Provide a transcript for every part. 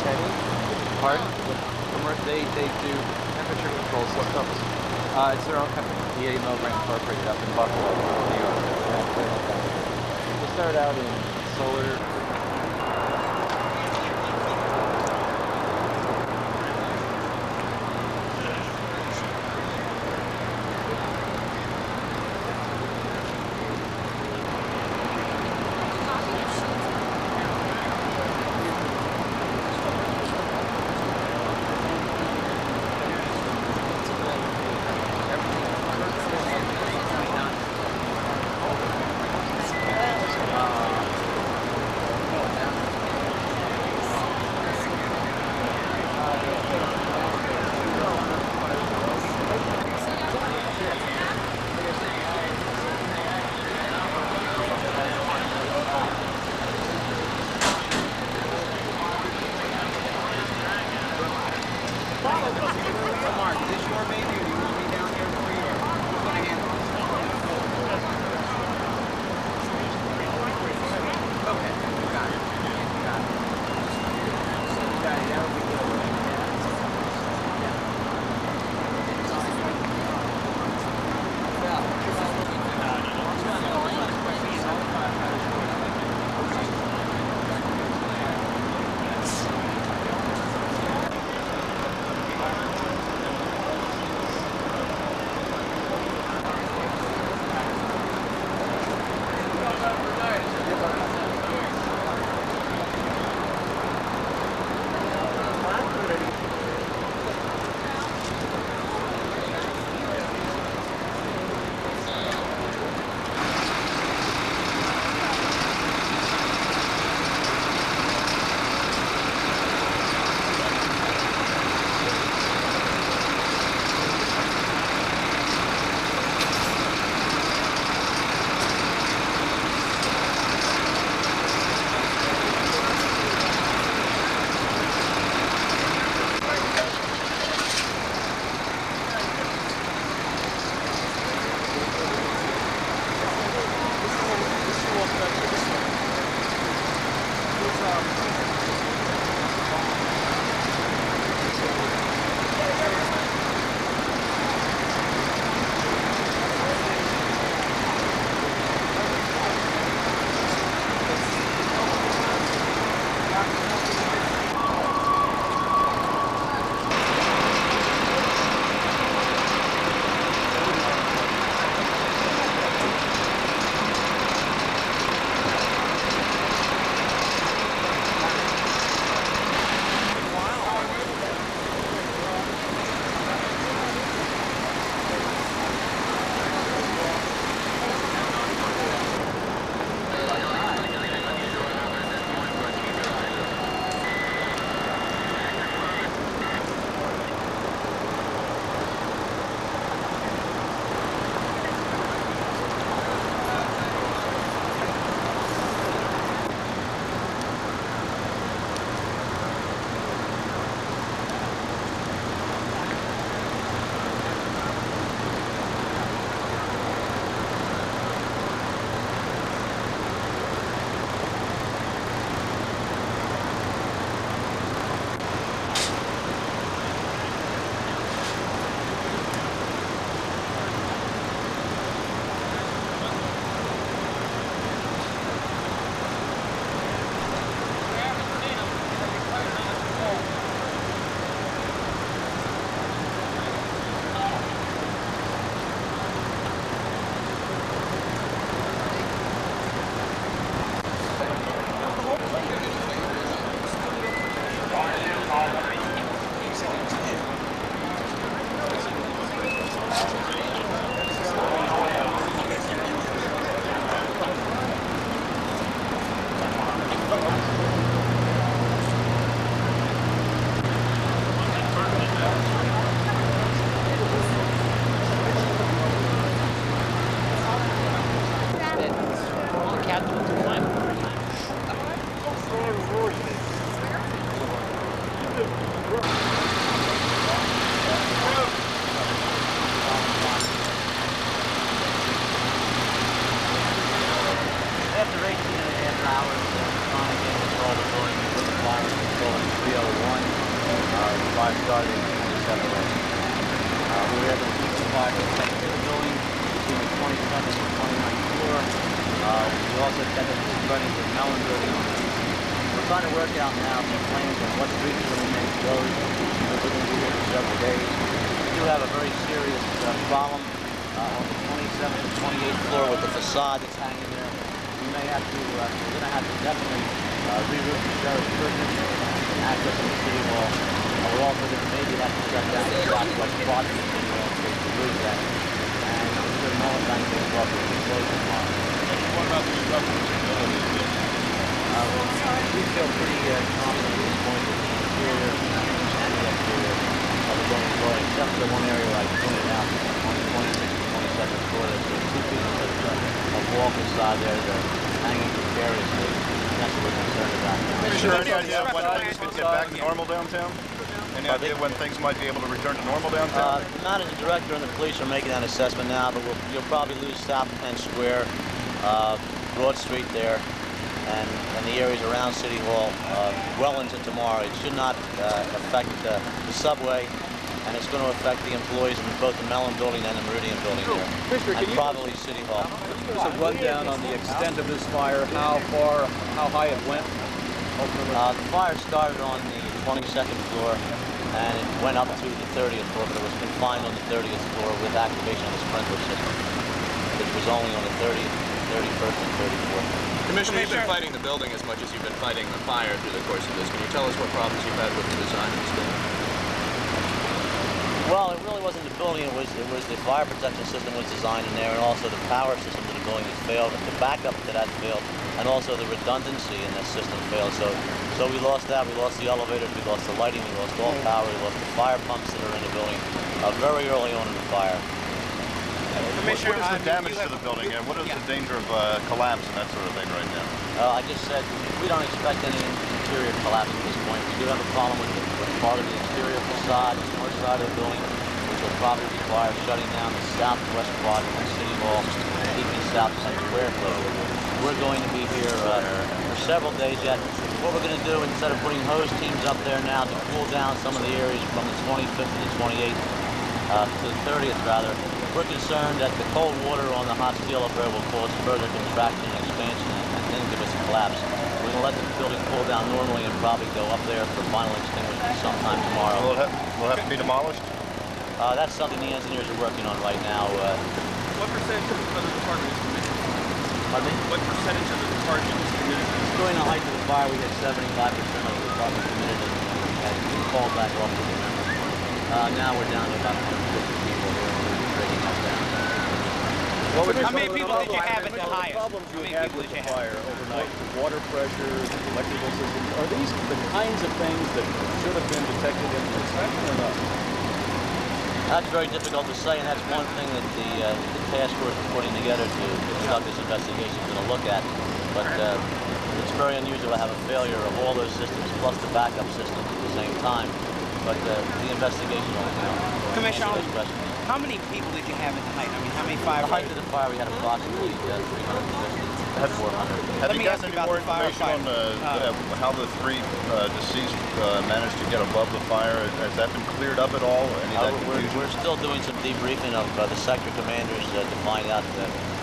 Pardon? They do temperature control systems. It's their own company, the 80 milligram incorporated up in Buffalo, New York. They started out in solar. fire started in 27 last year. We were able to keep the fire protected to the building between the 27th and 29th floor. We also kept it spreading to the Mellon building on the east. We're trying to work out now some plans on what streets we're going to make closed. We're going to be here for several days. We do have a very serious problem on the 27th and 28th floor with the facade that's hanging there. We may have to, we're going to have to definitely re-roof the sheriff's prison and access in the city hall. We're also going to maybe have to shut down the southwest part of the city hall to lose that. And I'm sure Meridan will be welcome to close tomorrow. What about the structural stability of the building? We feel pretty confident at this point that the interior and the exterior of the building is growing, except for the one area where I pointed out on the 26th and 22nd floor. There's two pieces of wall facade there that are hanging precariously. That's what we're concerned about. Is there any idea when things could get back to normal downtown? Any idea when things might be able to return to normal downtown? Not as the director and the police are making that assessment now, but you'll probably lose South Penn Square, Broad Street there, and the areas around City Hall well into tomorrow. It should not affect the subway, and it's going to affect the employees in both the Mellon building and the Meridian building there, and probably City Hall. Can you give us a rundown on the extent of this fire, how far, how high it went? The fire started on the 22nd floor, and it went up to the 30th floor, but it was confined on the 30th floor with activation of the sprinkler system, which was only on the 30th, 31st, and 34th. Commissioner, you've been fighting the building as much as you've been fighting the fire through the course of this. Can you tell us what problems you've had with the design of this building? Well, it really wasn't the building. It was the fire protection system was designed in there, and also the power system to the building that failed. The backup to that failed, and also the redundancy in that system failed. So we lost that. We lost the elevators. We lost the lighting. We lost all power. We lost the fire pumps that are in the building very early on in the fire. What is the damage to the building, and what is the danger of collapse and that sort of thing right now? I just said we don't expect any interior collapse at this point. We do have a problem with part of the exterior facade, the north side of the building, which will probably require shutting down the southwest part of City Hall and keeping South Penn Square closed. We're going to be here for several days yet. What we're going to do, instead of putting hose teams up there now to cool down some of the areas from the 25th to the 28th, to the 30th rather, we're concerned that the cold water on the hot steel up there will cause further contraction and expansion and then give us a collapse. We're going to let the building cool down normally and probably go up there for final extinguishment sometime tomorrow. Will it have to be demolished? That's something the engineers are working on right now. What percentage of the department is committed? Pardon me? What percentage of the department is committed? During the height of the fire, we had 75% of the department committed and had called back off to the members. Now we're down to about 150 people here. Breaking that down. How many people did you have at the highest? What problems you had with the fire overnight? Water pressure, electrical systems. Are these the kinds of things that should have been detected in the inspection or not? That's very difficult to say, and that's one thing that the task force is putting together to conduct this investigation is going to look at. But it's very unusual to have a failure of all those systems plus the backup systems at the same time. But the investigation will, Commissioner, answer those questions. how many people did you have at the height? I mean, how many The height firefighters? of the fire, we had approximately 300 positions, 400. Have Let you me gotten ask you any about more the information on how the three deceased managed to get above the fire? Has that been cleared up at all? Any of that confusion? We're still doing some debriefing of the sector commanders to find out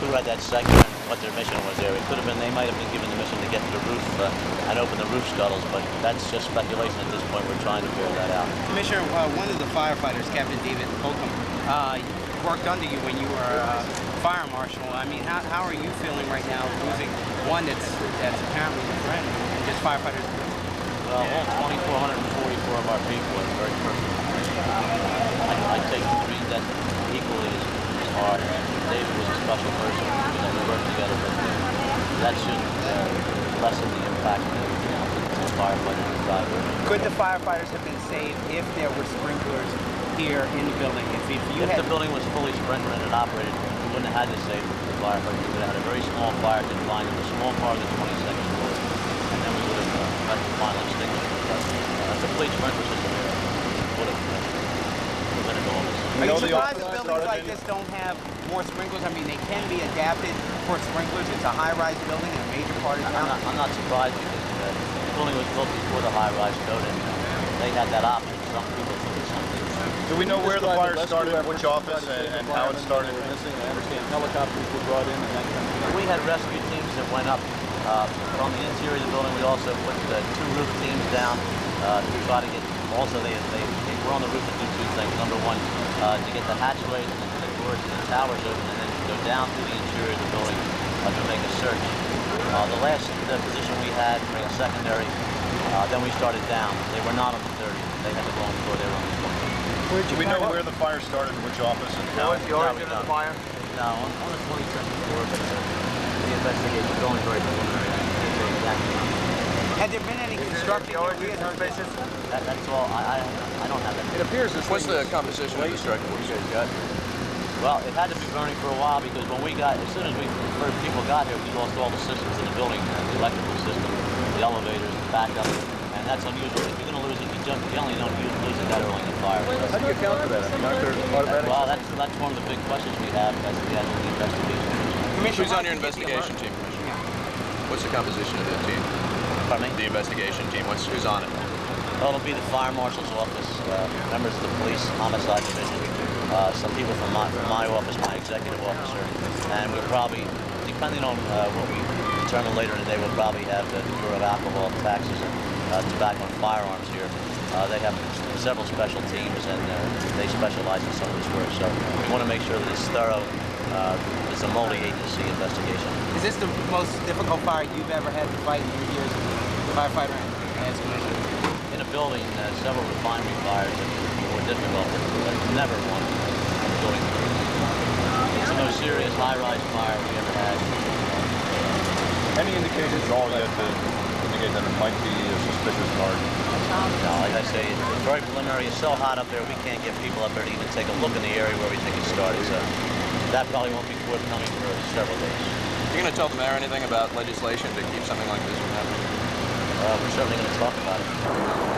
who had that sector and what their mission was there. It could have been they might have been given the mission to get to the roof and open the roof scuttles, but that's just speculation at this point. We're trying to figure that out. Commissioner, one of the firefighters, Captain David Holcomb, worked under you when you were fire marshal. I mean, how are you feeling right now losing one that's apparently your friend and just firefighters? Well, all 2,444 of our people are very personal. I take the three that equally as hard. David was a special person. We worked together, but that shouldn't lessen the impact of the firefighters who died. Could the firefighters have been saved if there were sprinklers here in the building? If the building was fully sprinklered and operated, we wouldn't have had to save the firefighters. We would have had a very small fire confined in a small part of the 22nd floor, and then we would have had the final extinguishment. But a complete sprinkler system there would have prevented all this. Are you surprised that buildings like this don't have more sprinklers? I mean, they can be adapted for sprinklers. It's a high-rise building in a major part of town. I'm not surprised because the building was built before the high-rise code, and they had that option. some people think it's something. Do we know where the fire Describe started, rescue which efforts, office, try to save and how it environment started? that were missing? I understand helicopters were brought in and that kind of thing. We had rescue teams that went up from the interior of the building. We also put 2 roof teams down to try to get, also they were on the roof to do 2 things. Number one, to get the hatchways and the doors and the towers open, and then go down through the interior of the building to make a search. The last position we had for a secondary, then we started down. They were not on the 30th. They had the wrong floor. They were on the 20th. Do we know where the fire started, which office, and how? What's the origin of the fire? No, on the 22nd floor, but the investigation is going very preliminary. I can't say exactly. Had there been any construction? The origin of the suspicious? That's all. I don't have that. It appears this What's thing the is composition of the strike force you guys got? Well, it had to be burning for a while because when we got, as soon as the first people got here, we lost all the systems in the building, the electrical system, the elevators, the backup, and that's unusual. If you're going to lose it, you only don't lose it that early in the fire. How do you account for that? I mean, aren't there automatic? Well, that's one of the big questions we have as the investigation. Who's on your investigation team, Commissioner? What's the composition of the team? Pardon me? The investigation team. Who's on it? Well, it'll be the fire marshal's office, members of the police homicide division, some people from my office, my executive officer, and we'll probably, depending on what we determine later in the day, we'll probably have the Bureau of Alcohol, Taxes, and Tobacco and Firearms here. They have several special teams, and they specialize in some of this work, so we want to make sure that it's thorough. It's a multi-agency investigation. Is this the most difficult fire you've ever had to fight in your years as a firefighter as commissioner? In a building, several refinery fires are more difficult, but never one in a building. It's the most serious high-rise fire we ever had. Any indications at all yet to indicate that it might be a suspicious charge? No, like I say, it's very preliminary. It's so hot up there, we can't get people up there to even take a look in the area where we think it started. So that probably won't be forthcoming for several days. You going to tell the mayor anything about legislation to keep something like this from happening? We're certainly going to talk about it.